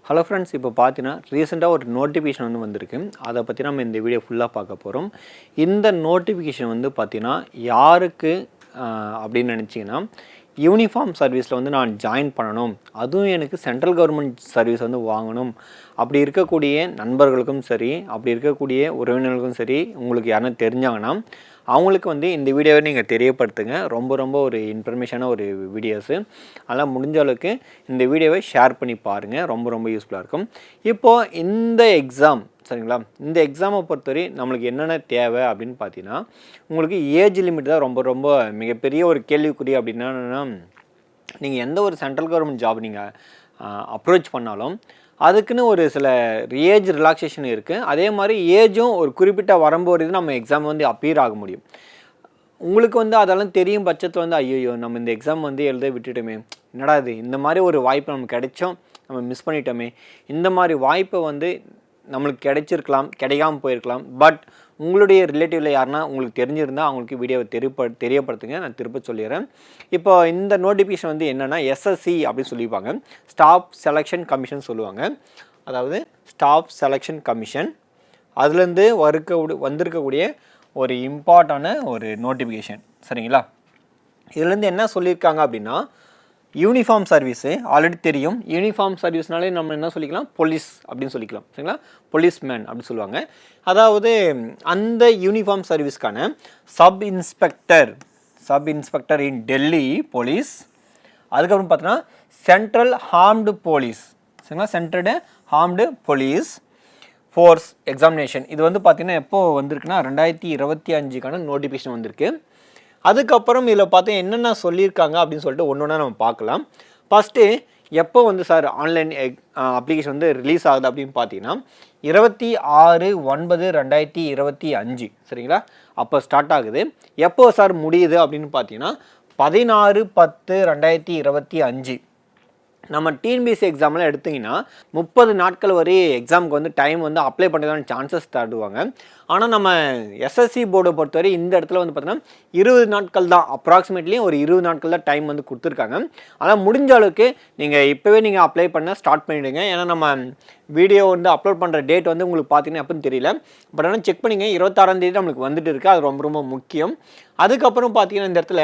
Hello friends, இப்போ பார்த்தீங்கன்னா ரீசெண்டாக ஒரு நோட்டிஃபிகேஷன் வந்திருக்கு. அதை பற்றி நம்ம இந்த வீடியோ ஃபுல்லாக பார்க்க போகிறோம். இந்த நோட்டிஃபிகேஷன் பார்த்தீங்கன்னா யாருக்கு அப்படின்னு நினச்சிங்கன்னா, யூனிஃபார்ம் சர்வீஸில் நான் ஜாயின் பண்ணணும், அதுவும் எனக்கு சென்ட்ரல் கவர்மெண்ட் சர்வீஸ் வாங்கணும், அப்படி இருக்கக்கூடிய நண்பர்களுக்கும் சரி, அப்படி இருக்கக்கூடிய உறவினர்களுக்கும் சரி, உங்களுக்கு யாருன்னா தெரிஞ்சாங்கன்னா அவங்களுக்கு இந்த வீடியோவை நீங்கள் தெரியப்படுத்துங்க. ரொம்ப ரொம்ப ஒரு இன்ஃபர்மேஷனான ஒரு வீடியோஸு. அதனால் முடிஞ்ச அளவுக்கு இந்த வீடியோவை ஷேர் பண்ணி பாருங்கள். ரொம்ப ரொம்ப யூஸ்ஃபுல்லாக இருக்கும். இப்போது இந்த எக்ஸாம் சரிங்களா, இந்த எக்ஸாமை பொறுத்தவரை நம்மளுக்கு என்னென்ன தேவை அப்படின்னு பார்த்தீங்கன்னா, உங்களுக்கு ஏஜ் லிமிட் தான் ரொம்ப ரொம்ப மிகப்பெரிய ஒரு கேள்விக்குறி. அப்படின்னா நீங்கள் எந்த ஒரு சென்ட்ரல் கவர்மெண்ட் ஜாப் நீங்கள் அப்ரோச் பண்ணாலும் அதுக்குன்னு ஒரு சில ஏஜ் ரிலாக்ஸேஷன் இருக்குது. அதே மாதிரி ஏஜும் ஒரு குறிப்பிட்ட வரம்பு வரைக்கும் நம்ம எக்ஸாம் அப்பியர் ஆக முடியும். உங்களுக்கு அதெல்லாம் தெரியும் பட்சத்தில் ஐயோ நம்ம இந்த எக்ஸாம் எழுத விட்டுட்டோமே, என்னடா இது, இந்த மாதிரி ஒரு வாய்ப்பு நமக்கு கிடைச்சோம், நம்ம மிஸ் பண்ணிட்டோமே, இந்த மாதிரி வாய்ப்பை நம்மளுக்கு கிடைச்சிருக்கலாம், கிடைக்காமல் போயிருக்கலாம். பட் உங்களுடைய ரிலேட்டிவில் யாருன்னா உங்களுக்கு தெரிஞ்சிருந்தால் அவங்களுக்கு வீடியோவை தெரியப்படுத்துங்க. நான் திருப்ப சொல்லிடுறேன். இப்போ இந்த நோட்டிஃபிகேஷன் என்னென்னா எஸ்எஸ்சி அப்படின்னு சொல்லியிருப்பாங்க, ஸ்டாஃப் செலெக்ஷன் கமிஷன் சொல்லுவாங்க. அதாவது ஸ்டாஃப் செலெக்ஷன் கமிஷன் அதுலேருந்து வந்திருக்கக்கூடிய ஒரு இம்பார்ட்டான ஒரு நோட்டிஃபிகேஷன் சரிங்களா. இதுலேருந்து என்ன சொல்லியிருக்காங்க அப்படின்னா, யூனிஃபார்ம் சர்வீஸு ஆல்ரெடி தெரியும். யூனிஃபார்ம் சர்வீஸ்னாலே நம்ம என்ன சொல்லிக்கலாம், போலீஸ் அப்படின்னு சொல்லிக்கலாம் சரிங்களா. போலீஸ்மேன் அப்படின்னு சொல்லுவாங்க. அதாவது அந்த யூனிஃபார்ம் சர்வீஸ்க்கான sub inspector in Delhi police, அதுக்கப்புறம் பார்த்தீங்கன்னா சென்ட்ரல் ஆர்ம்டு போலீஸ் சரிங்களா, central armed police force examination. இது பார்த்தீங்கன்னா எப்போ வந்திருக்குன்னா 2025க்கான நோட்டிஃபிகேஷன் வந்திருக்கு. அதுக்கப்புறம் இதில் பார்த்தா என்னென்ன சொல்லியிருக்காங்க அப்படின்னு சொல்லிட்டு ஒன்று ஒன்றா நம்ம பார்க்கலாம். ஃபஸ்ட்டு எப்போ சார் ஆன்லைன் அப்ளிகேஷன் ரிலீஸ் ஆகுது அப்படின்னு பார்த்தீங்கன்னா 26/9/2025 சரிங்களா, அப்போ ஸ்டார்ட் ஆகுது. எப்போ சார் முடியுது அப்படின்னு பார்த்தீங்கன்னா 16/10/2025. நம்ம டிஎன்பிஎஸ்சி எக்ஸாம்லாம் எடுத்திங்கன்னா 30 நாட்கள் வரை எக்ஸாமுக்கு டைம் அப்ளை பண்ணுறதான சான்சஸ் தருவாங்க. ஆனால் நம்ம எஸ்எஸ்சி போர்டை பொறுத்தவரை இந்த இடத்துல பார்த்தீங்கன்னா 20 நாட்கள் தான், அப்ராக்சிமேட்லி ஒரு 20 நாட்கள் தான் டைம் கொடுத்துருக்காங்க. ஆனால் முடிஞ்ச அளவுக்கு நீங்கள் இப்போவே நீங்கள் அப்ளை பண்ண ஸ்டார்ட் பண்ணிவிடுங்க. ஏன்னா நம்ம வீடியோ அப்லோட் பண்ணுற டேட் உங்களுக்கு பார்த்தீங்கன்னா எப்போன்னு தெரியல. பட் ஆனால் செக் பண்ணிங்க, 26ஆம் தேதி நம்மளுக்கு வந்துட்டு இருக்குது. அது ரொம்ப ரொம்ப முக்கியம். அதுக்கப்புறம் பார்த்தீங்கன்னா இந்த இடத்துல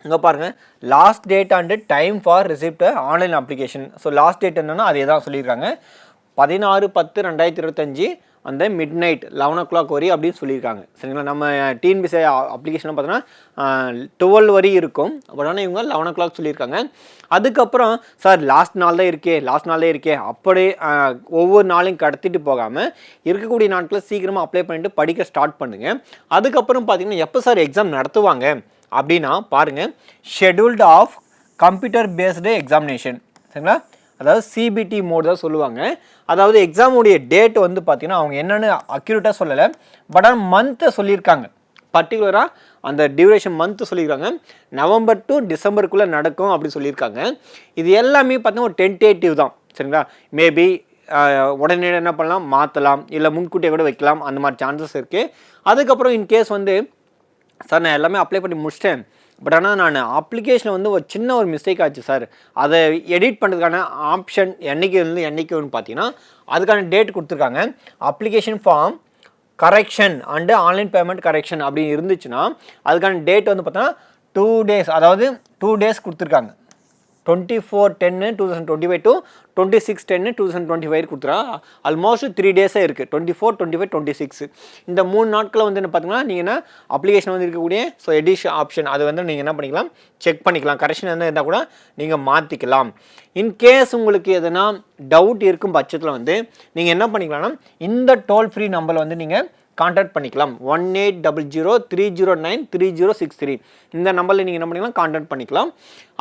இங்கே பாருங்கள், last date and time for receipt online application. So last date என்னென்னா அதே தான் சொல்லியிருக்காங்க, 16/10/2025 அந்த மிட் நைட் 11 o'clock வரை அப்படின்னு சொல்லியிருக்காங்க சரிங்களா. நம்ம டிஎன்பிஎஸ்சி அப்ளிகேஷன் பார்த்தோன்னா 12 வரை இருக்கும். பட் ஆனால் இவங்க 11 o'clock சொல்லியிருக்காங்க. அதுக்கப்புறம் சார் லாஸ்ட் நாள் தான் இருக்கே அப்படியே ஒவ்வொரு நாளையும் கடத்திட்டு போகாமல் இருக்கக்கூடிய நாட்களில் சீக்கிரமாக அப்ளை பண்ணிவிட்டு படிக்க ஸ்டார்ட் பண்ணுங்கள். அதுக்கப்புறம் பார்த்தீங்கன்னா எப்போ சார் எக்ஸாம் நடத்துவாங்க அப்படின்னா பாருங்கள், scheduled of computer based examination சரிங்களா. அதாவது சிபிடி மோட் தான் சொல்லுவாங்க. அதாவது எக்ஸாமுடைய டேட் பார்த்தீங்கன்னா அவங்க என்னென்னு அக்யூரேட்டாக சொல்லலை. பட் ஆனால் மந்த்தை சொல்லியிருக்காங்க, பர்டிகுலராக அந்த டியூரேஷன் மந்த்து சொல்லியிருக்காங்க. நவம்பர் டு டிசம்பருக்குள்ளே நடக்கும் அப்படி சொல்லியிருக்காங்க. இது எல்லாமே பார்த்தீங்கன்னா ஒரு டென்டேட்டிவ் தான் சரிங்களா. மேபி உடனே என்ன பண்ணலாம், மாற்றலாம், இல்லை முன்கூட்டியே கூட வைக்கலாம், அந்த மாதிரி சான்சஸ் இருக்குது. அதுக்கப்புறம் இன்கேஸ் சார் நான் எல்லாமே அப்ளை பண்ணி முடிச்சிட்டேன், பட் ஆனால் நான் அப்ளிகேஷனில் ஒரு சின்ன ஒரு மிஸ்டேக் ஆச்சு சார், அதை எடிட் பண்ணுறதுக்கான ஆப்ஷன் என்னைக்குன்னு பார்த்தீங்கன்னா அதுக்கான டேட் கொடுத்துருக்காங்க. Application form correction and online payment correction அப்படின்னு இருந்துச்சுன்னா அதுக்கான டேட் பார்த்தோன்னா 2 days, அதாவது 2 days கொடுத்துருக்காங்க. 24/10/2025 to 26/10/2025 கொடுத்துறா. ஆல்மோஸ்ட் 3 days இருக்குது, 24, 25, 26. இந்த 3 நாட்களில் என்ன பார்த்தீங்கன்னா நீங்கள் என்ன அப்ளிகேஷன் இருக்கக்கூடிய ஸோ எடிஷன் ஆப்ஷன் அது நீங்கள் என்ன பண்ணிக்கலாம், செக் பண்ணிக்கலாம். கரெக்ஷன் என்ன இருந்தால் கூட நீங்கள் மாற்றிக்கலாம். இன்கேஸ் உங்களுக்கு எதனா டவுட் இருக்கும் பட்சத்தில் நீங்கள் என்ன பண்ணிக்கலாம்னா இந்த டோல் ஃப்ரீ நம்பரில் நீங்கள் கான்டாக்ட் பண்ணிக்கலாம். 1800-309-3063 இந்த நம்பரில் நீங்கள் என்ன பண்ணிக்கலாம், கான்டாக்ட் பண்ணிக்கலாம்.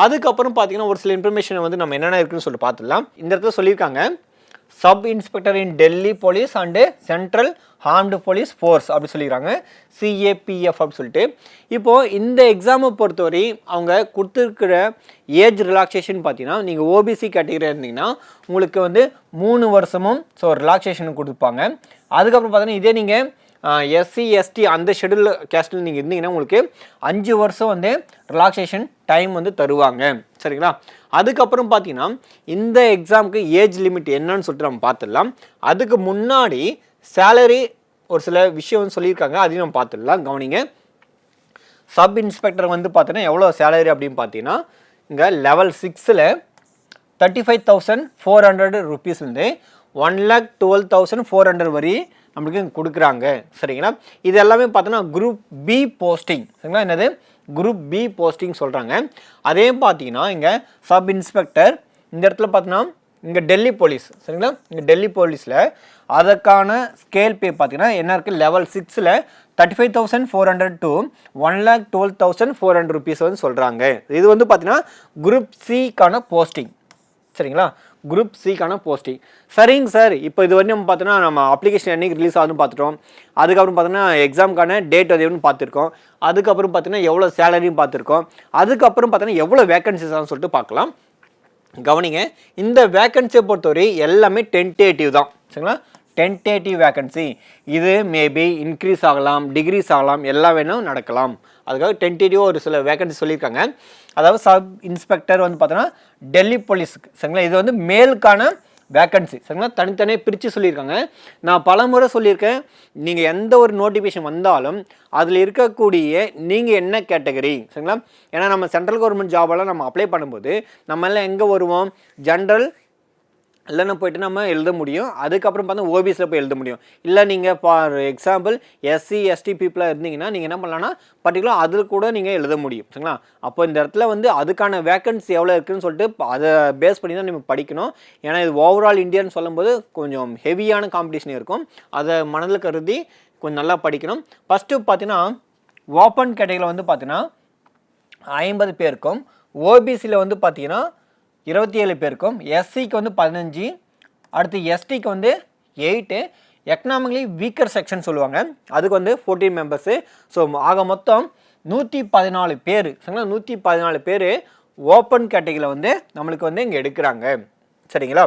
அதுக்கப்புறம் பார்த்தீங்கன்னா ஒரு சில இன்ஃபர்மேஷன் நம்ம என்னென்ன இருக்குன்னு சொல்லிட்டு பார்த்துடலாம். இந்த இடத்துல சொல்லியிருக்காங்க sub inspector in Delhi police and central armed police force அப்படி சொல்லியிருக்காங்க, CAPF அப்படி சொல்லிட்டு. இப்போது இந்த எக்ஸாமை பொறுத்தவரை அவங்க கொடுத்துருக்கிற ஏஜ் ரிலாக்ஸேஷன் பார்த்தீங்கன்னா நீங்கள் ஓபிசி கேட்டகரியாக இருந்தீங்கன்னா உங்களுக்கு 3 வருஷமும் ஸோ ரிலாக்ஸேஷன் கொடுப்பாங்க. அதுக்கப்புறம் பார்த்தீங்கன்னா இதே நீங்கள் SC ST அந்த ஷெடியூல் கேஸ்டில் நீங்கள் இருந்தீங்கன்னா உங்களுக்கு 5 வருஷம் ரிலாக்ஸேஷன் டைம் தருவாங்க சரிங்களா. அதுக்கப்புறம் பார்த்தீங்கன்னா இந்த எக்ஸாமுக்கு ஏஜ் லிமிட் என்னன்னு சொல்லிட்டு நம்ம பார்த்துடலாம். அதுக்கு முன்னாடி சேலரி ஒரு சில விஷயம் வந்து சொல்லியிருக்காங்க, அதையும் நம்ம பார்த்துடலாம். கவனிங்க. சப் இன்ஸ்பெக்டர் வந்து பார்த்தீங்கன்னா எவ்வளோ சேலரி அப்படின்னு பார்த்தீங்கன்னா இங்கே லெவல் 6ல் 35,400 ருபீஸ்லேருந்து 1,12,400 வரை நம்மளுக்கு கொடுக்குறாங்க. சரிங்களா? இது எல்லாமே பார்த்தோன்னா குரூப் பி போஸ்டிங். சரிங்களா? என்னது குரூப் பி போஸ்டிங் சொல்கிறாங்க. அதே பார்த்தீங்கன்னா இங்கே சப் இன்ஸ்பெக்டர் இந்த இடத்துல பார்த்தீங்கன்னா இங்கே டெல்லி போலீஸ். சரிங்களா? இங்கே டெல்லி போலீஸில் அதுக்கான ஸ்கேல் பே பார்த்தீங்கன்னா என்ன இருக்குது, லெவல் 6ல் 35,400 to 1,12,400 ருபீஸ் வந்து சொல்கிறாங்க. இது வந்து பார்த்தீங்கன்னா குரூப் சிக்கான போஸ்டிங். சரிங்களா? குரூப் சிக்கான போஸ்டிங். சரிங்க சார், இப்போ இது வரையும் நம்ம பார்த்தோன்னா நம்ம அப்ளிகேஷன் என்னைக்கு ரிலீஸ் ஆகுதுன்னு பார்த்துட்டோம். அதுக்கப்புறம் பார்த்தோன்னா எக்ஸாமுக்கான டேட் எதுன்னு பார்த்துருக்கோம். அதுக்கப்புறம் பார்த்தீங்கன்னா எவ்வளோ சேலரியும் பார்த்துருக்கோம். அதுக்கப்புறம் பார்த்தோன்னா எவ்வளோ வேகன்சிஸ் ஆகும்னு சொல்லிட்டு பார்க்கலாம். கவனிங்க. இந்த வேகன்சியை பொறுத்தவரை எல்லாமே டென்டேட்டிவ் தான். சரிங்களா? Tentative vacancy. இது மேபி இன்க்ரீஸ் ஆகலாம், டிக்ரீஸ் ஆகலாம், எல்லாம் வேணும் நடக்கலாம். அதுக்காக டென்டேட்டிவாக ஒரு சில வேகன்சி சொல்லியிருக்காங்க. அதாவது சப் இன்ஸ்பெக்டர் வந்து பார்த்தோன்னா டெல்லி போலீஸுக்கு. சரிங்களா? இது வந்து மேலுக்கான வேகன்சி. சரிங்களா? தனித்தனியாக பிரித்து சொல்லியிருக்காங்க. நான் பல முறை சொல்லியிருக்கேன், நீங்கள் எந்த ஒரு நோட்டிஃபிகேஷன் வந்தாலும் அதில் இருக்கக்கூடிய நீங்கள் என்ன கேட்டகரி. சரிங்களா? ஏன்னா நம்ம சென்ட்ரல் கவர்மெண்ட் ஜாபெல்லாம் நம்ம அப்ளை பண்ணும்போது நம்ம எல்லாம் எங்கே வருவோம், ஜென்ரல் இல்லைன்னா போய்ட்டு நம்ம எழுத முடியும். அதுக்கப்புறம் பார்த்தா ஓபிஸில் போய் எழுத முடியும். இல்லை நீங்கள் ஃபார் எக்ஸாம்பிள் எஸ்சி எஸ்டி பீப்புளாக இருந்தீங்கன்னா நீங்கள் என்ன பண்ணலான்னா பர்டிகுலர் அதில் கூட நீங்கள் எழுத முடியும். சரிங்களா? அப்போ இந்த இடத்துல வந்து அதுக்கான வேக்கன்சி எவ்வளோ இருக்குதுன்னு சொல்லிட்டு அதை பேஸ் பண்ணி தான் நம்ம படிக்கணும். ஏன்னா இது ஓவரால் இந்தியான்னு சொல்லும்போது கொஞ்சம் ஹெவியான காம்படிஷன் இருக்கும். அதை மனதில் கருதி கொஞ்சம் நல்லா படிக்கணும். ஃபஸ்ட்டு பார்த்தீங்கன்னா ஓப்பன் கேட்டகரியில் வந்து பார்த்தீங்கன்னா 50 பேருக்கும், ஓபிசியில் வந்து பார்த்தீங்கன்னா 27 பேருக்கும், எஸ்சிக்கு வந்து 15, அடுத்து எஸ்டிக்கு வந்து 8, எக்கனாமிக்கலி வீக்கர் செக்ஷன் சொல்லுவாங்க, அதுக்கு வந்து 14 மெம்பர்ஸு. ஸோ ஆக மொத்தம் 114 பேர். சரிங்களா? 114 பேர் ஓப்பன் கேட்டகரியில் வந்து நம்மளுக்கு வந்து இங்கே எடுக்கிறாங்க. சரிங்களா?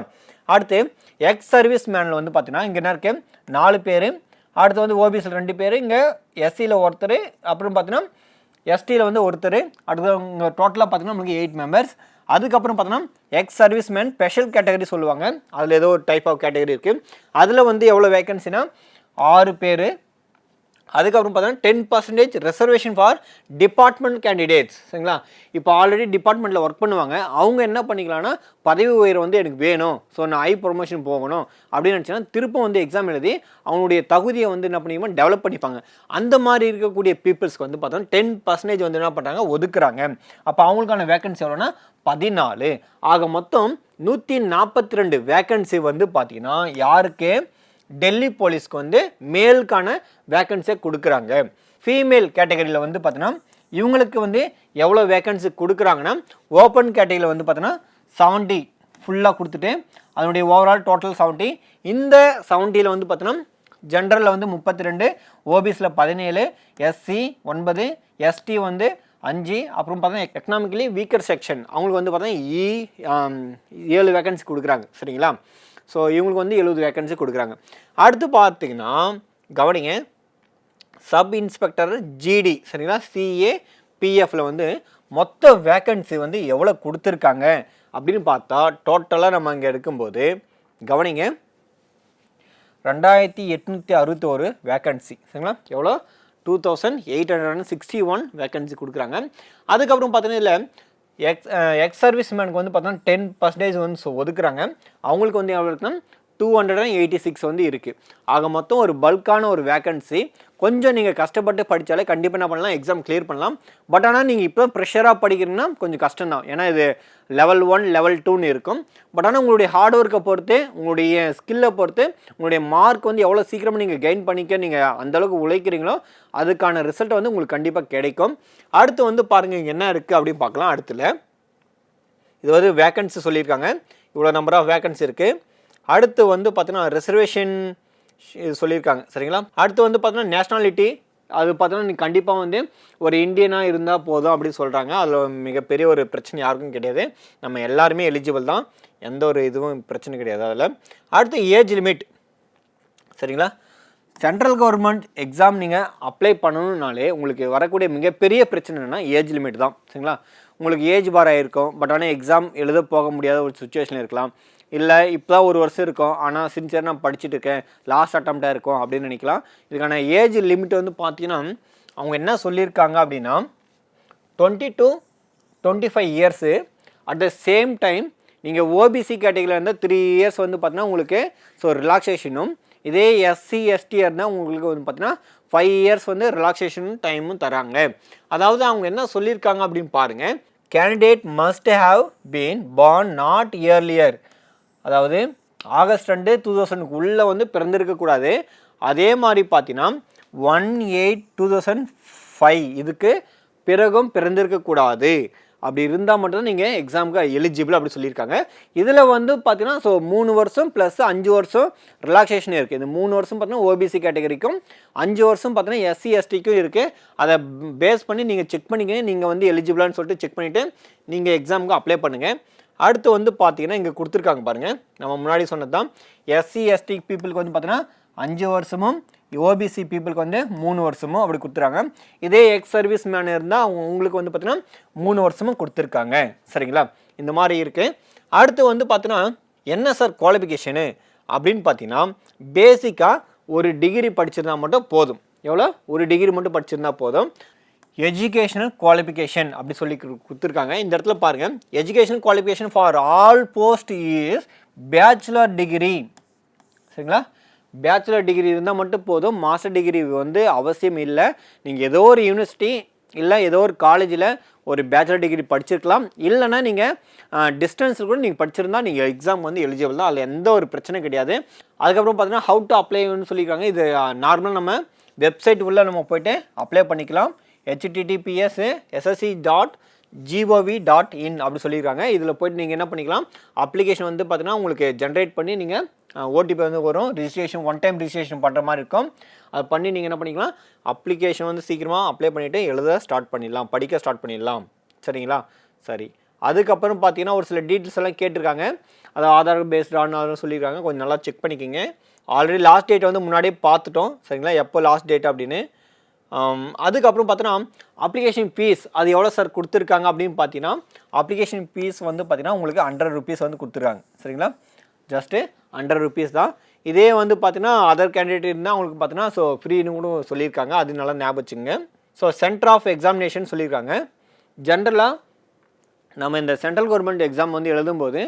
அடுத்து எக்ஸ் சர்வீஸ் மேனில் வந்து பார்த்தீங்கன்னா இங்கே என்ன இருக்குது, 4 பேர். அடுத்து வந்து ஓபிசியில் 2 பேர், இங்கே எஸ்சியில் ஒருத்தர், அப்புறம் பார்த்தீங்கன்னா எஸ்டியில் வந்து ஒருத்தர். அடுத்து இங்கே டோட்டலாக பார்த்தீங்கன்னா நம்மளுக்கு 8 மெம்பர்ஸ். அதுக்கப்புறம் பார்த்தோன்னா ex service man special category சொல்லுவாங்க. அதில் ஏதோ ஒரு டைப் ஆஃப் கேட்டகரி இருக்குது. அதில் வந்து எவ்வளோ வேகன்சினா 6 பேர். அதுக்கப்புறம் பார்த்தோன்னா 10% ரிசர்வேஷன் ஃபார் டிபார்ட்மெண்ட் கேண்டிடேட்ஸ். சரிங்களா? இப்போ ஆல்ரெடி டிபார்ட்மெண்ட்டில் ஒர்க் பண்ணுவாங்க. அவங்க என்ன பண்ணிக்கலாம்னா பதவி உயர்வு வந்து எனக்கு வேணும், ஸோ நான் ஹை ப்ரொமோஷன் போகணும் அப்படின்னு நினச்சின்னா திருப்பம் வந்து எக்ஸாம் எழுதி அவங்களுடைய தகுதியை வந்து என்ன பண்ணிக்கணும் டெவலப் பண்ணிப்பாங்க. அந்த மாதிரி இருக்கக்கூடிய பீப்புள்ஸ்க்கு வந்து பார்த்தோன்னா 10% வந்து என்ன பண்ணுறாங்க ஒதுக்குறாங்க. அப்போ அவங்களுக்கான வேகன்சி எவ்வளோனா 14. ஆக மொத்தம் 142 வேகன்சி வந்து பார்த்தீங்கன்னா யாருக்கு, டெல்லி போலீஸ்க்கு வந்து மேலுக்கான வேக்கன்சியை கொடுக்குறாங்க. ஃபீமேல் கேட்டகரியில் வந்து பார்த்தோன்னா இவங்களுக்கு வந்து எவ்வளோ வேக்கன்சி கொடுக்குறாங்கன்னா ஓப்பன் கேட்டகரியில் வந்து பார்த்தோன்னா 70 ஃபுல்லாக கொடுத்துட்டு அதனுடைய ஓவரால் டோட்டல் 70. இந்த 70ல் வந்து பார்த்தோன்னா ஜென்ரலில் வந்து 32, ஓபிஸில் 17, எஸ்சி 9, எஸ்டி வந்து 5, அப்புறம் பார்த்தா எக்கனாமிக்கலி வீக்கர் செக்ஷன் அவங்களுக்கு வந்து பார்த்தா 7 வேக்கன்சி கொடுக்குறாங்க. சரிங்களா? ஸோ இவங்களுக்கு வந்து 70 வேக்கன்சி கொடுக்குறாங்க. அடுத்து பார்த்தீங்கன்னா கவனிங்க, சப் இன்ஸ்பெக்டர் ஜிடி. சரிங்களா? சிஏபிஎஃப்ல வந்து மொத்த வேக்கன்சி வந்து எவ்வளோ கொடுத்துருக்காங்க அப்படின்னு பார்த்தா டோட்டலாக நம்ம இங்கே எடுக்கும்போது கவனிங்க 2861 வேக்கன்சி. சரிங்களா? எவ்வளோ 2861 வேக்கன்சி கொடுக்குறாங்க. அதுக்கப்புறம் பார்த்தீங்கன்னா இதில் எக்ஸ் சர்வீஸ் மேனுக்கு வந்து பார்த்தோன்னா 10% வந்து ஒதுக்குறாங்க. அவங்களுக்கு வந்து எவ்வளோ இருக்குன்னா 286 வந்து இருக்குது. ஆக மொத்தம் ஒரு பல்கான ஒரு வேக்கன்சி. கொஞ்சம் நீங்கள் கஷ்டப்பட்டு படித்தாலே கண்டிப்பாக என்ன பண்ணலாம், எக்ஸாம் கிளியர் பண்ணலாம். பட் ஆனால் நீங்கள் இப்போ ப்ரெஷராக படிக்கிறீங்கன்னா கொஞ்சம் கஷ்டம் தான். ஏன்னா இது லெவல் 1 லெவல் 2ன்னு இருக்கும். பட் ஆனால் உங்களுடைய ஹார்ட் ஒர்க்கை பொறுத்து, உங்களுடைய ஸ்கில்லை பொறுத்து, உங்களுடைய மார்க் வந்து எவ்வளோ சீக்கிரமாக நீங்கள் கெயின் பண்ணிக்க நீங்கள் அந்தளவுக்கு உழைக்கிறீங்களோ அதுக்கான ரிசல்ட் வந்து உங்களுக்கு கண்டிப்பாக கிடைக்கும். அடுத்து வந்து பாருங்கள் இங்கே என்ன இருக்குது அப்படின்னு பார்க்கலாம். அடுத்துல இது வந்து வேக்கன்சி சொல்லியிருக்காங்க, இவ்வளோ நம்பர் ஆஃப் வேக்கன்சி இருக்குது. அடுத்து வந்து பார்த்தீங்கன்னா ரிசர்வேஷன் சொல்லியிருக்காங்க. சரிங்களா? அடுத்து வந்து பார்த்தீங்கன்னா நேஷ்னாலிட்டி, அது பார்த்தோன்னா நீ கண்டிப்பாக வந்து ஒரு இந்தியனாக இருந்தால் போதும் அப்படின்னு சொல்கிறாங்க. அதில் மிகப்பெரிய ஒரு பிரச்சனை யாருக்கும் கிடையாது. நம்ம எல்லாருமே எலிஜிபிள் தான், எந்த ஒரு இதுவும் பிரச்சனை கிடையாது அதில். அடுத்து ஏஜ் லிமிட். சரிங்களா? சென்ட்ரல் கவர்மெண்ட் எக்ஸாம் நீங்கள் அப்ளை பண்ணணுன்னாலே உங்களுக்கு வரக்கூடிய மிகப்பெரிய பிரச்சனை என்னென்னா ஏஜ் லிமிட் தான். சரிங்களா? உங்களுக்கு ஏஜ் பார் ஆகிருக்கும், பட் ஆனால் எக்ஸாம் எழுத போக முடியாத ஒரு சுச்சுவேஷன் இருக்கலாம். இல்லை இப்போ தான் ஒரு வருஷம் இருக்கும், ஆனால் சின்சியராக நான் படிச்சுட்டு இருக்கேன், லாஸ்ட் அட்டம்ப்டாக இருக்கும் அப்படின்னு நினைக்கலாம். இதுக்கான ஏஜ் லிமிட் வந்து பார்த்தீங்கன்னா அவங்க என்ன சொல்லியிருக்காங்க அப்படின்னா 20 to 25 years. At the same time நீங்கள் ஓபிசி கேட்டகரியில் இருந்தால் 3 இயர்ஸ் வந்து பார்த்தீங்கன்னா உங்களுக்கு ஸோ ரிலாக்ஸேஷனும், இதே எஸ்சி எஸ்டி இருந்தால் உங்களுக்கு வந்து பார்த்தீங்கன்னா 5 இயர்ஸ் வந்து ரிலாக்ஸேஷன் டைமும் தராங்க. அதாவது அவங்க என்ன சொல்லியிருக்காங்க அப்படின்னு பாருங்கள். Candidate must have been born not earlier, அதாவது ஆகஸ்ட் 2, 2000 உள்ளே வந்து பிறந்திருக்கக்கூடாது. அதே மாதிரி பார்த்தீங்கன்னா 1/8/2005 இதுக்கு பிறகும் பிறந்திருக்கக்கூடாது. அப்படி இருந்தால் மட்டும்தான் நீங்கள் எக்ஸாமுக்கு எலிஜிபிள் அப்படி சொல்லியிருக்காங்க. இதில் வந்து பார்த்தீங்கன்னா ஸோ 3 வருஷம் ப்ளஸ் 5 வருஷம் ரிலாக்ஸேஷன் இருக்குது. இந்த 3 வருஷம் பார்த்தீங்கன்னா ஓபிசி கேட்டகரிக்கும், 5 வருஷம் பார்த்தீங்கன்னா எஸ்சி எஸ்டிக்கும் இருக்குது. அதை பேஸ் பண்ணி நீங்கள் செக் பண்ணிக்கங்க, நீங்கள் வந்து எலிஜிபிளான்னு சொல்லிட்டு செக் பண்ணிவிட்டு நீங்கள் எக்ஸாமுக்கு அப்ளை பண்ணுங்கள். அடுத்து வந்து பார்த்தீங்கன்னா இங்கே கொடுத்துருக்காங்க பாருங்கள், நம்ம முன்னாடி சொன்னது தான். எஸ்சி எஸ்டி பீப்புளுக்கு வந்து பார்த்தீங்கன்னா 5 வருஷமும், ஓபிசி பீப்புளுக்கு வந்து 3 வருஷமும் அப்படி கொடுத்துறாங்க. இதே எக்ஸ் சர்வீஸ் மேன் இருந்தால் உங்களுக்கு வந்து பார்த்தீங்கன்னா 3 வருஷமும் கொடுத்துருக்காங்க. சரிங்களா, இந்த மாதிரி இருக்குது. அடுத்து வந்து பார்த்தீங்கன்னா என்ன சார் குவாலிஃபிகேஷனு அப்படின்னு பார்த்தீங்கன்னா பேசிக்காக ஒரு டிகிரி படிச்சிருந்தா மட்டும் போதும். எவ்வளோ? ஒரு டிகிரி மட்டும் படிச்சிருந்தா போதும். எஜுகேஷனல் குவாலிஃபிகேஷன் அப்படி சொல்லி கொடுத்துருக்காங்க. இந்த இடத்துல பாருங்கள், educational qualification for all post is bachelor degree. சரிங்களா, பேச்சுலர் டிகிரி இருந்தால் மட்டும் போதும், மாஸ்டர் டிகிரி வந்து அவசியம் இல்லை. நீங்கள் ஏதோ ஒரு யூனிவர்சிட்டி இல்லை ஏதோ ஒரு காலேஜில் ஒரு பேச்சுலர் டிகிரி படிச்சிருக்கலாம், இல்லைனா நீங்கள் டிஸ்டன்ஸில் கூட நீங்கள் படிச்சிருந்தால் நீங்கள் எக்ஸாம் வந்து எலிஜிபிள் தான், அதில் எந்த ஒரு பிரச்சனை கிடையாது. அதுக்கப்புறம் பார்த்தீங்கன்னா ஹவு டு அப்ளைன்னு சொல்லியிருக்காங்க. இது நார்மலாக நம்ம வெப்சைட் உள்ள நம்ம போய்ட்டு அப்ளை பண்ணிக்கலாம். https://ssc.gov.in அப்படி சொல்லியிருக்காங்க. இதில் போய்ட்டு நீங்கள் என்ன பண்ணிக்கலாம், அப்ளிகேஷன் வந்து பார்த்தீங்கன்னா உங்களுக்கு ஜென்ரேட் பண்ணி நீங்கள் ஓடிபி வந்து வரும், ரிஜிஸ்ட்ரேஷன் ஒன் டைம் ரிஜிஸ்ட்ரேஷன் பண்ணுற மாதிரி இருக்கும். அது பண்ணி நீங்கள் என்ன பண்ணிக்கலாம், அப்ளிகேஷன் வந்து சீக்கிரமாக அப்ளை பண்ணிவிட்டு எழுத ஸ்டார்ட் பண்ணிடலாம், படிக்க ஸ்டார்ட் பண்ணிடலாம். சரிங்களா, சரி. அதுக்கப்புறம் பார்த்தீங்கன்னா ஒரு சில டீட்டெயில்ஸ் எல்லாம் கேட்டிருக்காங்க, அது ஆதார் பேஸ்டான சொல்லியிருக்காங்க, கொஞ்சம் நல்லா செக் பண்ணிக்கோங்க. ஆல்ரெடி லாஸ்ட் டேட் வந்து முன்னாடியே பார்த்துட்டோம். சரிங்களா, எப்போ லாஸ்ட் டேட் அப்படின்னு. அதுக்கப்புறம் பார்த்தோன்னா அப்ளிகேஷன் ஃபீஸ் அது எவ்வளோ சார் கொடுத்துருக்காங்க அப்படின்னு பார்த்தீங்கன்னா அப்ளிகேஷன் ஃபீஸ் வந்து பார்த்தீங்கன்னா உங்களுக்கு 100 rupees வந்து கொடுத்துருக்காங்க. சரிங்களா, ஜஸ்ட்டு 100 rupees தான். இதே வந்து பார்த்தீங்கன்னா அதர் கேண்டிடேட் இருந்தால் உங்களுக்கு பார்த்தீங்கன்னா ஸோ ஃப்ரீன்னு கூட சொல்லியிருக்காங்க, அது நல்லா ஞாபகம் வச்சுங்க. ஸோ சென்டர் ஆஃப் எக்ஸாமினேஷன் சொல்லியிருக்காங்க. ஜென்ரலாக நம்ம இந்த சென்ட்ரல் கவர்மெண்ட் எக்ஸாம் வந்து எழுதும்போது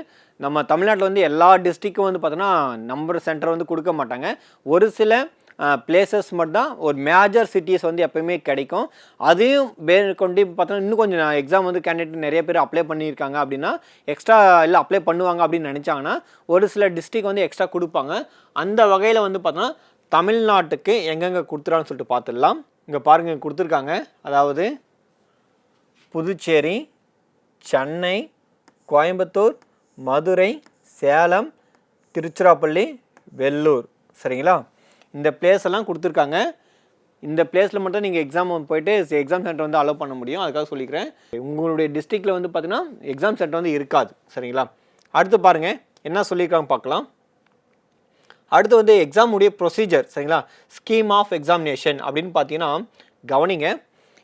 நம்ம தமிழ்நாட்டில் வந்து எல்லா டிஸ்ட்ரிக்கும் வந்து பார்த்தோன்னா நம்பர் சென்டர் வந்து கொடுக்க மாட்டாங்க. ஒரு சில பிளேசஸ் மட்டும் தான், ஒரு மேஜர் சிட்டிஸ் வந்து எப்போயுமே கிடைக்கும். அதையும் கொண்டு பார்த்தோன்னா இன்னும் கொஞ்சம் எக்ஸாம் வந்து கேண்டிடேட் நிறைய பேர் அப்ளை பண்ணியிருக்காங்க அப்படின்னா எக்ஸ்ட்ரா இல்லை அப்ளை பண்ணுவாங்க அப்படின்னு நினச்சாங்கன்னா ஒரு சில டிஸ்ட்ரிக் வந்து எக்ஸ்ட்ரா கொடுப்பாங்க. அந்த வகையில் வந்து பார்த்தோன்னா தமிழ்நாட்டுக்கு எங்கெங்கே கொடுத்துறான்னு சொல்லிட்டு பார்த்துடலாம். இங்கே பாருங்கள் கொடுத்துருக்காங்க, அதாவது புதுச்சேரி, சென்னை, கோயம்புத்தூர், மதுரை, சேலம், திருச்சிராப்பள்ளி, வெள்ளூர். சரிங்களா, இந்த பிளேஸ் எல்லாம் கொடுத்துருக்காங்க. இந்த பிளேஸில் மட்டும் நீங்கள் எக்ஸாம் போயிட்டு எக்ஸாம் சென்டர் வந்து அலோவ் பண்ண முடியும். அதுக்காக சொல்லிக்கிறேன். உங்களுடைய டிஸ்ட்ரிக்டில் வந்து பார்த்தீங்கன்னா எக்ஸாம் சென்டர் வந்து இருக்காது. சரிங்களா, அடுத்து பாருங்கள் என்ன சொல்லியிருக்காங்க பார்க்கலாம். அடுத்து வந்து எக்ஸாமுடைய ப்ரொசீஜர். சரிங்களா, ஸ்கீம் ஆஃப் எக்ஸாமினேஷன் அப்படின்னு பார்த்தீங்கன்னா கவனிங்க,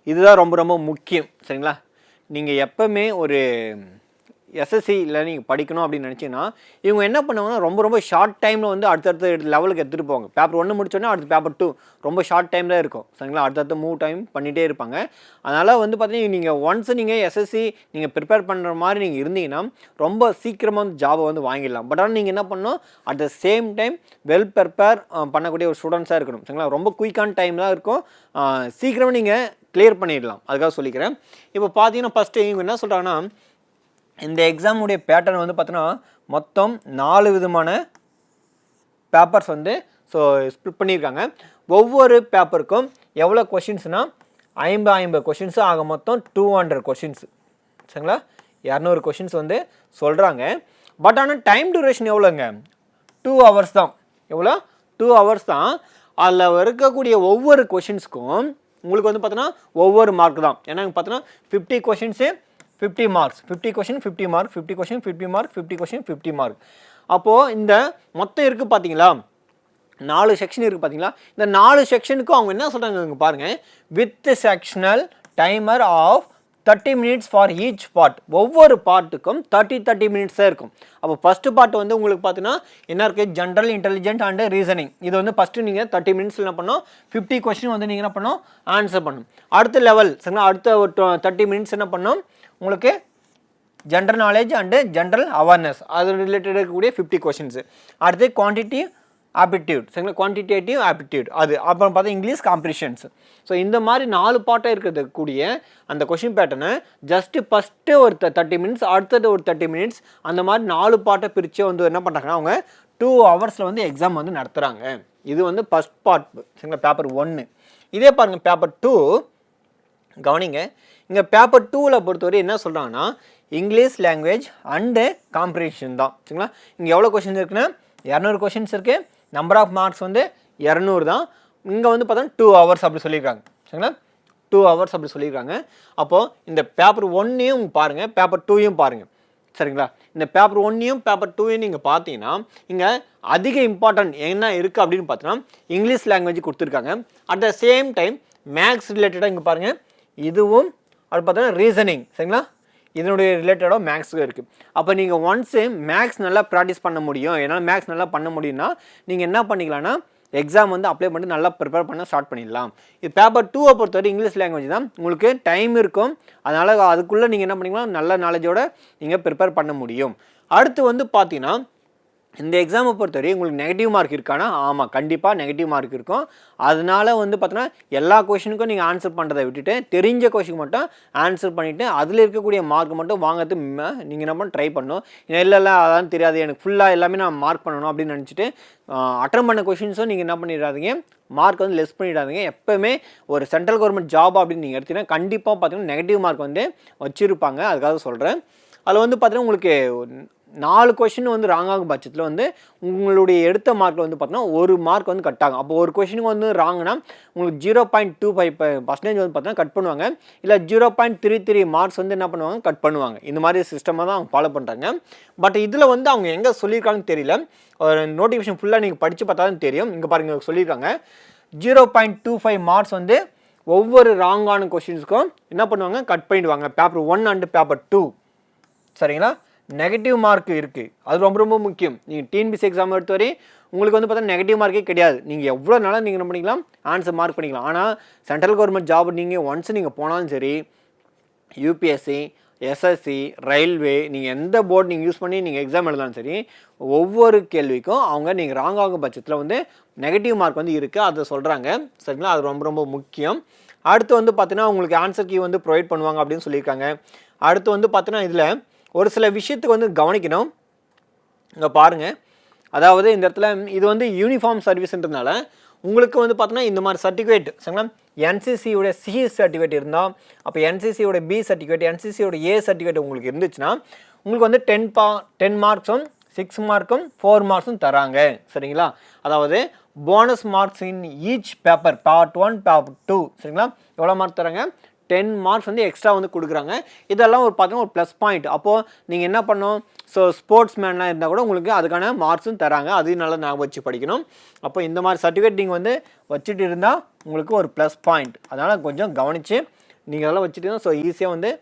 இதுதான் ரொம்ப ரொம்ப முக்கியம். சரிங்களா, நீங்கள் எப்போவுமே ஒரு எஸ்எஸ்சியில் நீங்கள் படிக்கணும் அப்படின்னு நினச்சிங்கன்னா இவங்க என்ன பண்ணுவாங்கன்னா ரொம்ப ரொம்ப ஷார்ட் டைமில் வந்து அடுத்தடுத்த லெவலுக்கு எடுத்துகிட்டு போவாங்க. பேப்பர் 1 முடிச்சோன்னா அடுத்து பேப்பர் 2 ரொம்ப ஷார்ட் டைமில் இருக்கும். சரிங்களா, அடுத்தடுத்த மூவ் டைம் பண்ணிகிட்டே இருப்பாங்க. அதனால் வந்து பார்த்தீங்கன்னா நீங்கள் ஒன்ஸ் நீங்கள் எஸ்எஸ்சி நீங்கள் ப்ரிப்பேர் பண்ணுற மாதிரி நீங்கள் இருந்தீங்கன்னா ரொம்ப சீக்கிரமாக வந்து ஜாபை வந்து வாங்கிடலாம். பட் ஆனால் நீங்கள் என்ன பண்ணணும், at the same time well prepare பண்ணக்கூடிய ஒரு ஸ்டூடெண்ட்ஸாக இருக்கணும். சரிங்களா, ரொம்ப குயிக்கான டைம் தான் இருக்கும், சீக்கிரமாக நீங்கள் கிளியர் பண்ணிடலாம். அதுக்காக சொல்லிக்கிறேன். இப்போ பார்த்தீங்கன்னா ஃபஸ்ட்டு இவங்க என்ன சொல்கிறாங்கன்னா இந்த எக்ஸாமுடைய பேட்டர்ன் வந்து பார்த்தீங்கன்னா மொத்தம் 4 விதமான பேப்பர்ஸ் வந்து ஸோ ஸ்ப்ளிட் பண்ணியிருக்காங்க. ஒவ்வொரு பேப்பருக்கும் எவ்வளோ கொஷின்ஸ்னால் 50 கொஷின்ஸு ஆக மொத்தம் 200 கொஷின்ஸு. சரிங்களா, 200 கொஷின்ஸ் வந்து சொல்கிறாங்க. பட் ஆனால் டைம் டியூரேஷன் எவ்வளோங்க, 2 hours தான். எவ்வளோ, 2 hours தான். அதில் இருக்கக்கூடிய ஒவ்வொரு கொஷின்ஸ்க்கும் உங்களுக்கு வந்து பார்த்தோன்னா ஒவ்வொரு மார்க் தான். ஏன்னா பார்த்தோன்னா 50 questions 50 marks, 50 question 50 mark, 50 question 50 mark, 50 question 50 mark. அப்போது இந்த மொத்தம் இருக்குது பார்த்தீங்களா, 4 செக்ஷன் இருக்குது பார்த்தீங்களா, இந்த 4 செக்ஷனுக்கும் அவங்க என்ன சொல்கிறாங்க பாருங்கள், with sectional timer of 30 minutes for each part. ஒவ்வொரு பார்ட்டுக்கும் 30 மினிட்ஸாக இருக்கும். அப்போ ஃபஸ்ட்டு பார்ட் வந்து உங்களுக்கு பார்த்தீங்கன்னா என்ன இருக்குது, ஜென்ரல் இன்டெலிஜென்ட் அண்ட் ரீசனிங். இது வந்து ஃபஸ்ட்டு நீங்கள் 30 மினிட்ஸில் என்ன பண்ணணும், 50 கொஸ்டின் வந்து நீங்கள் என்ன பண்ணணும், ஆன்சர் பண்ணணும். அடுத்த லெவல் சரிங்களா, அடுத்த ஒரு 30 மினிட்ஸ் என்ன பண்ணணும் உங்களுக்கு, general knowledge and general awareness அது ரிலேட்டட் இருக்கக்கூடிய 50 கொஸ்டின்ஸு. அடுத்து குவான்டிட்டி ஆப்டிடியூட் சரிங்களா, குவான்டிடேட்டிவ் ஆப்டிடியூட் அது. அப்புறம் பார்த்தா இங்கிலீஷ் காம்ப்ரிஷன்ஸ். ஸோ இந்த மாதிரி 4 பார்ட்டாக இருக்கிறதுக்கூடிய அந்த கொஷின் பேட்டர்னை ஜஸ்ட்டு ஃபஸ்ட்டு ஒரு 30 மினிட்ஸ், அடுத்தது ஒரு 30 மினிட்ஸ், அந்த மாதிரி 4 பார்ட்டை பிரித்து வந்து என்ன பண்ணுறாங்கன்னா அவங்க 2 ஹவர்ஸில் வந்து எக்ஸாம் வந்து நடத்துகிறாங்க. இது வந்து ஃபஸ்ட் பார்ட் சரிங்களா, பேப்பர் 1. இதே பாருங்கள் பேப்பர் 2 கவனிங்க. இங்கே பேப்பர் 2வில் பொறுத்தவரை என்ன சொல்கிறாங்கன்னா இங்கிலீஷ் லாங்குவேஜ் அண்டு காம்ப்ரிஹென்ஷன் தான் சரிங்களா. இங்கே எவ்வளோ கொஷின்ஸ் இருக்குன்னா 200 கொஷின்ஸ் இருக்குது. நம்பர் ஆஃப் மார்க்ஸ் வந்து 200 தான். இங்கே வந்து பார்த்தா 2 ஹவர்ஸ் அப்படி சொல்லியிருக்காங்க சரிங்களா, 2 ஹவர்ஸ் அப்படி சொல்லியிருக்காங்க. அப்போது இந்த பேப்பர் 1ஐயும் பாருங்கள், பேப்பர் 2ஐயும் பாருங்கள் சரிங்களா. இந்த பேப்பர் 1ஐயும் பேப்பர் 2ஐயும் நீங்கள் பார்த்தீங்கன்னா இங்கே அதிக இம்பார்ட்டன்ட் என்ன இருக்குது அப்படின்னு பார்த்தீங்கன்னா இங்கிலீஷ் லாங்குவேஜ் கொடுத்துருக்காங்க. At the same time maths ரிலேட்டடாக இங்கே பாருங்கள், இதுவும் அது பார்த்தீங்கன்னா ரீசனிங் சரிங்களா, இதனுடைய ரிலேட்டடாக மேக்ஸும் இருக்குது. அப்போ நீங்கள் ஒன்ஸு மேக்ஸ் நல்லா ப்ராக்டிஸ் பண்ண முடியும், என்னால் மேக்ஸ் நல்லா பண்ண முடியும்னா நீங்கள் என்ன பண்ணிக்கலாம்னா எக்ஸாம் வந்து அப்ளை பண்ணி நல்லா ப்ரிப்பேர் பண்ண ஸ்டார்ட் பண்ணிடலாம். இது பேப்பர் 2 பொறுத்தவரை இங்கிலீஷ் லாங்குவேஜ் தான், உங்களுக்கு டைம் இருக்கும். அதனால் அதுக்குள்ளே நீங்கள் என்ன பண்ணிக்கலாம், நல்ல நாலேஜோடு நீங்கள் ப்ரிப்பேர் பண்ண முடியும். அடுத்து வந்து பார்த்தீங்கன்னா இந்த எக்ஸாமை பொறுத்தவரை உங்களுக்கு நெகட்டிவ் மார்க் இருக்கானா, ஆமாம் கண்டிப்பாக நெகட்டிவ் மார்க் இருக்கும். அதனால வந்து பார்த்தீங்கன்னா எல்லா கொஷினுக்கும் நீங்கள் ஆன்சர் பண்ணுறதை விட்டுட்டு தெரிஞ்ச கொஷினுக்கு மட்டும் ஆன்சர் பண்ணிவிட்டு அதில் இருக்கக்கூடிய மார்க் மட்டும் வாங்கிறது நீங்கள் என்ன பண்ண ட்ரை பண்ணணும். இல்லை அதான் தெரியாது எனக்கு ஃபுல்லாக எல்லாமே நான் மார்க் பண்ணணும் அப்படின்னு நினச்சிட்டு அட்டன் பண்ண கொஷின்ஸும் நீங்கள் என்ன பண்ணிடாதீங்க, மார்க் வந்து லெஸ் பண்ணிடாதீங்க. எப்போவுமே ஒரு சென்ட்ரல் கவர்மெண்ட் ஜாப் அப்படின்னு நீங்கள் எடுத்தீங்கன்னா கண்டிப்பாக பார்த்தீங்கன்னா நெகட்டிவ் மார்க் வந்து வச்சுருப்பாங்க. அதுக்காக சொல்கிறேன். அதில் வந்து பார்த்தீங்கன்னா உங்களுக்கு 4 கொஷின் வந்து ராங்காகும் பட்சத்தில் வந்து உங்களுடைய எடுத்த மார்க்கில் வந்து பார்த்தீங்கன்னா 1 மார்க் வந்து கட் ஆகும். அப்போ ஒரு கொஷினுக்கு வந்து ராங்னா உங்களுக்கு 0.25% வந்து பார்த்தீங்கன்னா கட் பண்ணுவாங்க. இல்லை 0.33 மார்க்ஸ் வந்து என்ன பண்ணுவாங்க, கட் பண்ணுவாங்க. இந்த மாதிரி சிஸ்டமாக தான் அவங்க ஃபாலோ பண்ணுறாங்க. பட் இதில் வந்து அவங்க எங்கே சொல்லியிருக்காங்கன்னு தெரியல. ஒரு நோட்டிஃபிகேஷன் ஃபுல்லாக நீங்கள் படித்து பார்த்தா தான் தெரியும். இங்கே பாருங்கள் சொல்லியிருக்காங்க 0.25 மார்க்ஸ் வந்து ஒவ்வொரு ராங்கான கொஷின்ஸுக்கும் என்ன பண்ணுவாங்க, கட் பண்ணிடுவாங்க. பேப்பர் 1 அண்டு பேப்பர் 2 சரிங்களா. நெகட்டிவ் மார்க் இருக்குது, அது ரொம்ப ரொம்ப முக்கியம். நீங்கள் டிஎன்பிஎஸ்சி எக்ஸாம் எடுத்தவரை உங்களுக்கு வந்து பார்த்தா நெகட்டிவ் மார்க்கே கிடையாது. நீங்கள் எவ்வளோ நாளாக நீங்கள் என்ன பண்ணிக்கலாம், ஆன்சர் மார்க் பண்ணிக்கலாம். ஆனால் சென்ட்ரல் கவர்மெண்ட் ஜாப் நீங்கள் ஒன்ஸ் நீங்கள் போனாலும் சரி, யூபிஎஸ்சி, எஸ்எஸ்சி, ரயில்வே, நீங்கள் எந்த போர்டு நீங்கள் யூஸ் பண்ணி நீங்கள் எக்ஸாம் எழுதாலும் சரி, ஒவ்வொரு கேள்விக்கும் அவங்க நீங்கள் ராங் ஆகும் பட்சத்தில் வந்து நெகட்டிவ் மார்க் வந்து இருக்குது, அதை சொல்கிறாங்க சரிங்களா. அது ரொம்ப ரொம்ப முக்கியம். அடுத்து வந்து பார்த்தீங்கன்னா உங்களுக்கு ஆன்சர் கீ வந்து ப்ரொவைட் பண்ணுவாங்க அப்படின்னு சொல்லியிருக்காங்க. அடுத்து வந்து பார்த்தீங்கன்னா இதில் ஒரு சில விஷயத்துக்கு வந்து கவனிக்கணும். இங்கே பாருங்கள், அதாவது இந்த இடத்துல இது வந்து யூனிஃபார்ம் சர்வீஸ்ன்றதுனால உங்களுக்கு வந்து பார்த்தீங்கன்னா இந்த மாதிரி சர்டிஃபிகேட் சரிங்களா, என்சிசியோட சி சர்டிஃபிகேட் இருந்தால், அப்போ என்சிசியோட பி சர்டிஃபிகேட், என்சிசியோட ஏ சர்டிஃபிகேட் உங்களுக்கு இருந்துச்சுன்னா உங்களுக்கு வந்து 10 மார்க்ஸும் 6 மார்க்கும் 4 மார்க்ஸும் தராங்க சரிங்களா. அதாவது bonus marks in each paper part 1 part 2 சரிங்களா. எவ்வளோ மார்க் தராங்க, 10 மார்க்ஸ் வந்து எக்ஸ்ட்ரா வந்து கொடுக்குறாங்க. இதெல்லாம் ஒரு பார்த்தீங்கன்னா ஒரு ப்ளஸ் பாயிண்ட். அப்போது நீங்கள் என்ன பண்ணணும், ஸோ ஸ்போர்ட்ஸ் மேன்லாம் இருந்தால் கூட உங்களுக்கு அதுக்கான மார்க்ஸும் தராங்க. அதையும் நல்லா ஞாபகம் வச்சு படிக்கணும். அப்போ இந்த மாதிரி சர்டிஃபிகேட் நீங்கள் வந்து வச்சுட்டு இருந்தால் உங்களுக்கு ஒரு ப்ளஸ் பாயிண்ட். அதனால் கொஞ்சம் கவனித்து நீங்கள் அதெல்லாம் வச்சுட்டு ஸோ ஈஸியாக வந்து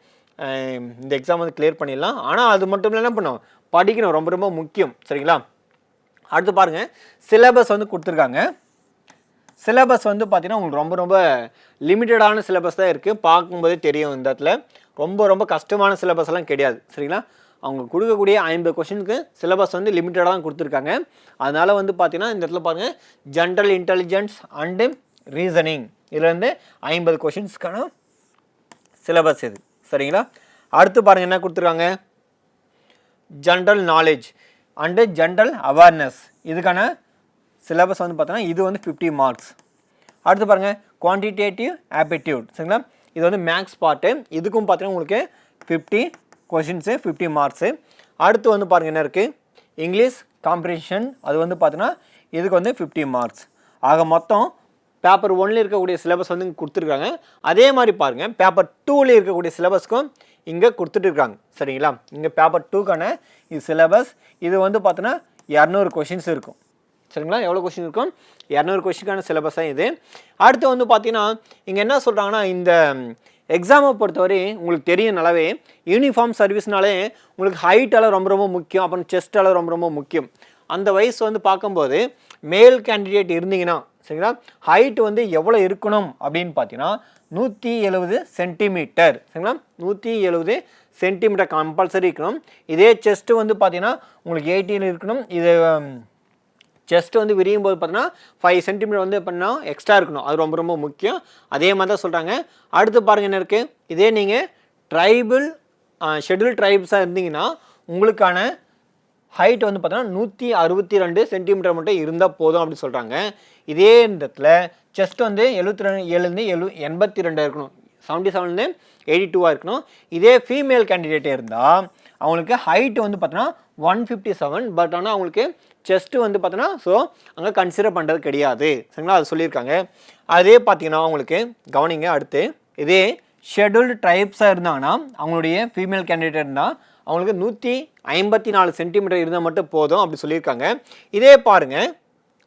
இந்த எக்ஸாம் வந்து கிளியர் பண்ணிடலாம். ஆனால் அது மட்டும் இல்லை, என்ன பண்ணணும், படிக்கணும், ரொம்ப ரொம்ப முக்கியம் சரிங்களா. அடுத்து பாருங்கள், சிலபஸ் வந்து கொடுத்துருக்காங்க. சிலபஸ் வந்து பார்த்தீங்கன்னா உங்களுக்கு ரொம்ப ரொம்ப லிமிட்டடான சிலபஸ் தான் இருக்குது. பார்க்கும்போதே தெரியும் இந்த இடத்துல ரொம்ப ரொம்ப கஷ்டமான சிலபஸ் எல்லாம் கிடையாது சரிங்களா. அவங்க கொடுக்கக்கூடிய 50 கொஷினுக்கு சிலபஸ் வந்து லிமிட்டடாக தான் கொடுத்துருக்காங்க. அதனால் வந்து பார்த்தீங்கன்னா இந்த இடத்துல பாருங்கள், ஜென்ரல் இன்டெலிஜென்ஸ் அண்டு ரீசனிங் இதில் வந்து 50 கொஷின்ஸ்க்கான சிலபஸ் இது சரிங்களா. அடுத்து பாருங்கள் என்ன கொடுத்துருக்காங்க, general knowledge and general awareness, இதுக்கான சிலபஸ் வந்து பார்த்தோன்னா இது வந்து 50 மார்க்ஸ். அடுத்து பாருங்கள், குவான்டிடேட்டிவ் ஆப்டிடியூட் சரிங்களா, இது வந்து மேக்ஸ் பார்ட்டு, இதுக்கும் பார்த்தீங்கன்னா உங்களுக்கு 50 கொஷின்ஸு 50 மார்க்ஸு. அடுத்து வந்து பாருங்கள் என்ன இருக்குது, இங்கிலீஷ் காம்ப்ரிஹென்ஷன், அது வந்து பார்த்தீங்கன்னா இதுக்கு வந்து 50 மார்க்ஸ். ஆக மொத்தம் பேப்பர் 1ல் இருக்கக்கூடிய சிலபஸ் வந்து இங்கே கொடுத்துருக்காங்க. அதே மாதிரி பாருங்கள் பேப்பர் 2ல் இருக்கக்கூடிய சிலபஸ்க்கும் இங்கே கொடுத்துட்ருக்காங்க சரிங்களா. இங்கே பேப்பர் 2க்கான இது சிலபஸ், இது வந்து பார்த்தோன்னா 200 கொஷின்ஸ் இருக்கும் சரிங்களா. எவ்வளோ கொஷின் இருக்கும், 200 கொஷினுக்கான சிலபஸ் தான் இது. அடுத்து வந்து பார்த்தீங்கன்னா இங்கே என்ன சொல்கிறாங்கன்னா, இந்த எக்ஸாமை பொறுத்தவரை உங்களுக்கு தெரியும் நல்லாவே யூனிஃபார்ம் சர்வீஸ்னாலே உங்களுக்கு ஹைட்டெல்லாம் ரொம்ப ரொம்ப முக்கியம், அப்புறம் செஸ்டெல்லாம் ரொம்ப ரொம்ப முக்கியம். அந்த வயசு வந்து பார்க்கும்போது மேல் கேண்டிடேட் இருந்தீங்கன்னா சரிங்களா, ஹைட் வந்து எவ்வளோ இருக்கணும் அப்படின்னு பார்த்தீங்கன்னா 170 சென்டிமீட்டர் சரிங்களா, 170 சென்டிமீட்டர் கம்பல்சரி இருக்கணும். இதே செஸ்ட்டு வந்து பார்த்தீங்கன்னா உங்களுக்கு 18 இருக்கணும். இது செஸ்ட் வந்து விரியும் போது பார்த்தீங்கன்னா 5 சென்டிமீட்டர் வந்து எப்படின்னா எக்ஸ்ட்ரா இருக்கணும், அது ரொம்ப ரொம்ப முக்கியம். அதே மாதிரி தான் சொல்கிறாங்க. அடுத்து பாருங்கள் என்ன இருக்குது, இதே நீங்கள் ட்ரைபிள் ஷெட்யூல் ட்ரைப்ஸாக இருந்தீங்கன்னா உங்களுக்கான ஹைட் வந்து பார்த்தீங்கன்னா 162 சென்டிமீட்டர் மட்டும் இருந்தால் போதும் அப்படின்னு சொல்கிறாங்க. இதே இடத்துல செஸ்ட் வந்து 77லேருந்து 82 இருக்கணும், 77லேருந்து 82 இருக்கணும். இதே ஃபீமேல் கேண்டிடேட்டே இருந்தால் அவங்களுக்கு ஹைட் வந்து பார்த்தீங்கன்னா 157, பட் ஆனால் அவங்களுக்கு செஸ்ட்டு வந்து பார்த்தீங்கன்னா ஸோ அங்கே கன்சிடர் பண்ணுறது கிடையாது சரிங்களா, அது சொல்லியிருக்காங்க. அதே பார்த்தீங்கன்னா அவங்களுக்கு கவனிங்க. அடுத்து இதே ஷெட்யூல்டு ட்ரைப்ஸாக இருந்தாங்கன்னா அவங்களுடைய ஃபீமேல் கேண்டிடேட் இருந்தால் அவங்களுக்கு 154 சென்டிமீட்டர் இருந்தால் மட்டும் போதும் அப்படி சொல்லியிருக்காங்க. இதே பாருங்கள்,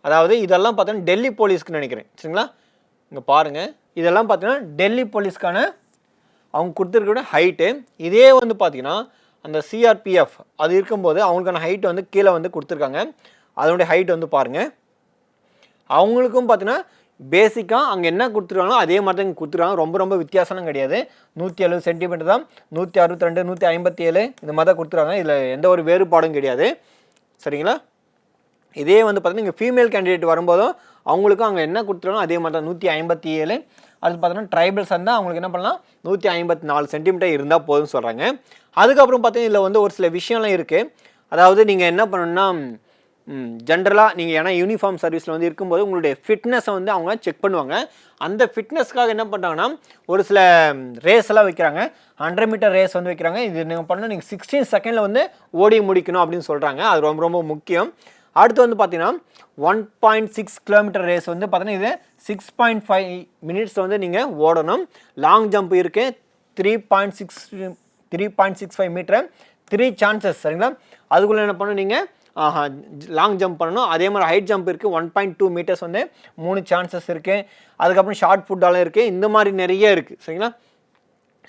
அதாவது இதெல்லாம் பார்த்தீங்கன்னா டெல்லி போலீஸ்க்கு நினைக்கிறேன் சரிங்களா. இங்கே பாருங்கள், இதெல்லாம் பார்த்தீங்கன்னா டெல்லி போலீஸ்க்கான அவங்க கொடுத்துருக்க ஹைட்டு. இதே வந்து பார்த்தீங்கன்னா அந்த சிஆர்பிஎஃப் அது இருக்கும்போது அவங்களுக்கான ஹைட் வந்து கீழே வந்து கொடுத்துருக்காங்க. அதனுடைய ஹைட் வந்து பாருங்கள், அவங்களுக்கும் பார்த்தீங்கன்னா பேசிக்காக அங்கே என்ன கொடுத்துருக்காங்களோ அதே மாதிரி தான் இங்கே கொடுத்துருக்காங்க. ரொம்ப ரொம்ப வித்தியாசம்லாம் கிடையாது. 170 சென்டிமீட்டர் தான், 162 157 இந்த மாதிரி தான் கொடுத்துருக்காங்க. இதில் எந்த ஒரு வேறுபாடும் கிடையாது சரிங்களா. இதே வந்து பார்த்தீங்கன்னா இங்கே ஃபீமேல் கேண்டிடேட் வரும்போதும் அவங்களுக்கும் அங்கே என்ன கொடுத்துருக்காங்களோ அதே மாதிரி தான் 157. அது பார்த்தீங்கன்னா ட்ரைபல்ஸ் இருந்தால் அவங்களுக்கு என்ன பண்ணலாம் 154 சென்டிமீட்டர் இருந்தால் போதும்னு சொல்கிறாங்க. அதுக்கப்புறம் பார்த்தீங்கன்னா இதில் வந்து ஒரு சில விஷயம்லாம் இருக்குது. அதாவது நீங்கள் என்ன பண்ணணும்னா ஜென்ரலாக நீங்கள் ஏன்னா யூனிஃபார்ம் சர்வீஸில் வந்து இருக்கும்போது உங்களுடைய ஃபிட்னஸை வந்து அவங்க செக் பண்ணுவாங்க. அந்த ஃபிட்னஸ்க்காக என்ன பண்ணுறாங்கன்னா ஒரு சில ரேஸ் எல்லாம் வைக்கிறாங்க. 100 மீட்டர் ரேஸ் வந்து வைக்கிறாங்க. இது நீங்கள் பண்ணால் நீங்கள் 16 செகண்டில் வந்து ஓடி முடிக்கணும் அப்படின்னு சொல்கிறாங்க. அது ரொம்ப ரொம்ப முக்கியம். அடுத்து வந்து பார்த்தீங்கன்னா 1.6 கிலோமீட்டர் ரேஸ் வந்து பார்த்தீங்கன்னா இது 6.5 மினிட்ஸ் வந்து நீங்கள் ஓடணும். லாங் ஜம்ப் இருக்குது 3.65 மீட்டர் 3 சான்சஸ் சரிங்களா. அதுக்குள்ளே என்ன பண்ணணும் நீங்கள் லாங் ஜம்ப் பண்ணணும். அதே மாதிரி ஹைட் ஜம்ப் இருக்குது 1.2 மீட்டர்ஸ் வந்து 3 சான்சஸ் இருக்குது. அதுக்கப்புறம் ஷார்ட் புட்டாலும் இருக்குது. இந்த மாதிரி நிறைய இருக்குது சரிங்களா.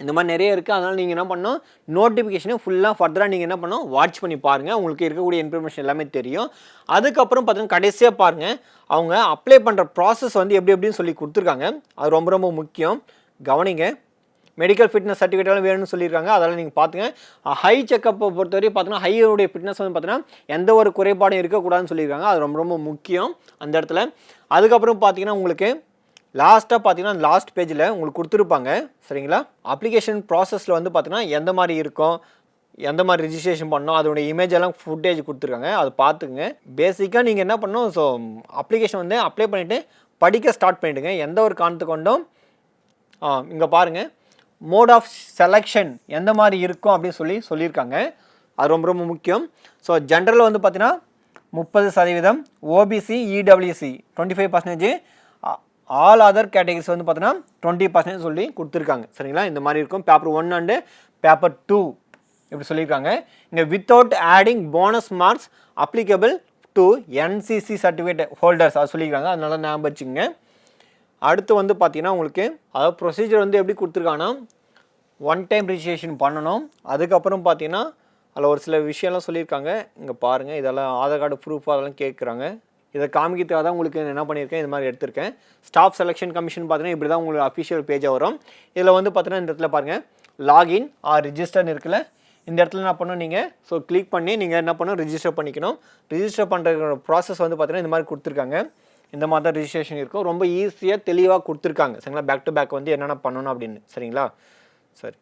இந்த மாதிரி நிறைய இருக்குது. அதனால் நீங்கள் என்ன பண்ணணும், நோட்டிஃபிகேஷனை ஃபுல்லாக ஃபர்தராக நீங்கள் என்ன பண்ணணும் வாட்ச் பண்ணி பாருங்கள். உங்களுக்கு இருக்கக்கூடிய இன்ஃபர்மேஷன் எல்லாமே தெரியும். அதுக்கப்புறம் பார்த்தீங்கன்னா கடைசியாக பாருங்கள், அவங்க அப்ளை பண்ணுற ப்ராசஸ் வந்து எப்படின்னு சொல்லி கொடுத்துருக்காங்க. அது ரொம்ப ரொம்ப முக்கியம், கவனிங்க. மெடிக்கல் ஃபிட்னஸ் சர்டிஃபிகேட்லாம் வேணும்னு சொல்லியிருக்காங்க. அதெல்லாம் நீங்கள் பார்த்துங்க. ஹை செக்கப்பை பொறுத்தவரைக்கும் பார்த்தீங்கன்னா ஹையோடைய ஃபிட்னஸ் வந்து பார்த்தீங்கன்னா எந்த ஒரு குறைபாடும் இருக்கக்கூடாதுன்னு சொல்லியிருக்காங்க. அது ரொம்ப ரொம்ப முக்கியம் அந்த இடத்துல. அதுக்கப்புறம் பார்த்தீங்கன்னா உங்களுக்கு லாஸ்ட்டாக பார்த்தீங்கன்னா லாஸ்ட் பேஜில் உங்களுக்கு கொடுத்துருப்பாங்க சரிங்களா. அப்ளிகேஷன் ப்ராசஸில் வந்து பார்த்தீங்கன்னா எந்த மாதிரி இருக்கும், எந்த மாதிரி ரிஜிஸ்ட்ரேஷன் பண்ணணும், அதோடைய இமேஜ் எல்லாம் ஃபுட்டேஜ் கொடுத்துருக்காங்க. அதை பார்த்துங்க. பேசிக்காக நீங்கள் என்ன பண்ணணும், ஸோ அப்ளிகேஷன் வந்து அப்ளை பண்ணிவிட்டு படிக்க ஸ்டார்ட் பண்ணிவிடுங்க. எந்த ஒரு காரணத்து கொண்டும் இங்கே பாருங்கள் மோட் ஆஃப் செலெக்ஷன் எந்த மாதிரி இருக்கும் அப்படின்னு சொல்லியிருக்காங்க. அது ரொம்ப ரொம்ப முக்கியம். ஸோ ஜென்ரலில் வந்து பார்த்தீங்கன்னா 30%, OBC EWC 25%, all other categories வந்து பார்த்தீங்கன்னா 20% சொல்லி கொடுத்துருக்காங்க சரிங்களா. இந்த மாதிரி இருக்கும். பேப்பர் 1 அண்டு பேப்பர் 2 இப்படி சொல்லியிருக்காங்க. இங்கே without adding bonus marks applicable to NCC certificate holders அது சொல்லியிருக்காங்க. அதனால ஞாபகம் வச்சுங்க. அடுத்து வந்து பார்த்தீங்கன்னா உங்களுக்கு அதாவது ப்ரொசீஜர் வந்து எப்படி கொடுத்துருக்காங்கன்னா 1 டைம் ரிஜிஸ்ட்ரேஷன் பண்ணணும். அதுக்கப்புறம் பார்த்தீங்கன்னா அதில் ஒரு சில விஷயம்லாம் சொல்லியிருக்காங்க. இங்கே பாருங்கள், இதெல்லாம் ஆதார் கார்டு ப்ரூஃப் அதெல்லாம் கேட்குறாங்க. இதை காமிக்கிறதுக்காக தான் உங்களுக்கு என்ன பண்ணியிருக்கேன், இது மாதிரி எடுத்திருக்கேன். ஸ்டாஃப் செலெக்ஷன் கமிஷன் பார்த்தீங்கன்னா இப்படி தான் உங்களுக்கு அஃபிஷியல் பேஜாக வரும். இதில் வந்து பார்த்தீங்கன்னா இந்த இடத்துல பாருங்கள் லாகின் ஆர் ரிஜிஸ்டர்னு இருக்குல்ல, இந்த இடத்துல என்ன பண்ணணும் நீங்கள் ஸோ கிளிக் பண்ணி நீங்கள் என்ன பண்ணணும் ரிஜிஸ்டர் பண்ணிக்கணும். ரிஜிஸ்டர் பண்ணுற ப்ராசஸ் வந்து பார்த்தீங்கன்னா இந்த மாதிரி கொடுத்துருக்காங்க. இந்த மாதிரி தான் ரிஜிஸ்ட்ரேஷன் இருக்கும். ரொம்ப ஈஸியாக தெளிவாக கொடுத்துருக்காங்க சரிங்களா. பேக் டு பேக் வந்து என்னென்ன பண்ணணும் அப்படின்னு சரிங்களா. சரி,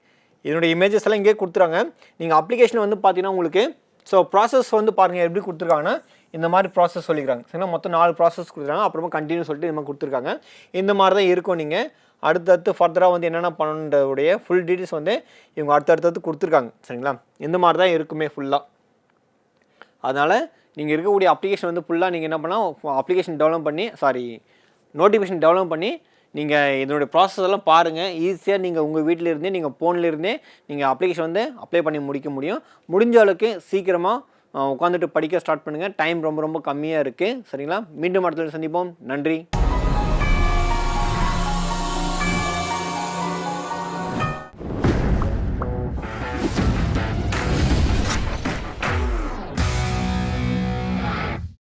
இதனுடைய இமேஜஸ் எல்லாம் இங்கே கொடுத்துறாங்க. நீங்கள் அப்ளிகேஷன் வந்து பார்த்தீங்கன்னா உங்களுக்கு ஸோ ப்ராசஸ் வந்து பாருங்கள் எப்படி கொடுத்துருக்காங்கன்னா இந்த மாதிரி ப்ராசஸ் சொல்லிக்கிறாங்க சரிங்களா. மொத்தம் 4 ப்ராசஸ் கொடுத்துருக்காங்க. அப்புறமா கண்டினியூ சொல்லிட்டு இந்த மாதிரி கொடுத்துருக்காங்க. இந்த மாதிரி தான் இருக்கும். நீங்கள் அடுத்தடுத்து ஃபர்தராக வந்து என்னென்ன பண்ணணுன்றவுடைய ஃபுல் டீட்டெயில்ஸ் வந்து இவங்க அடுத்தடுத்து கொடுத்துருக்காங்க சரிங்களா. இந்த மாதிரி தான் இருக்குமே ஃபுல்லாக. அதனால் நீங்கள் இருக்கக்கூடிய அப்ளிகேஷன் வந்து ஃபுல்லாக நீங்கள் என்ன பண்ணால் அப்ளிகேஷன் டெவலப் பண்ணி நோட்டிஃபிகேஷன் டெவலப் பண்ணி நீங்கள் இதனுடைய ப்ராசஸ் எல்லாம் பாருங்கள். ஈஸியாக நீங்கள் உங்கள் வீட்டில் இருந்தே நீங்கள் ஃபோன்லேருந்தே நீங்கள் அப்ளிகேஷன் வந்து அப்ளை பண்ணி முடிக்க முடியும். முடிஞ்ச அளவுக்கு சீக்கிரமாக உட்காந்துட்டு படிக்க ஸ்டார்ட் பண்ணுங்கள். டைம் ரொம்ப ரொம்ப கம்மியாக இருக்குது சரிங்களா. மீண்டும் அடுத்த சந்திப்போம். நன்றி.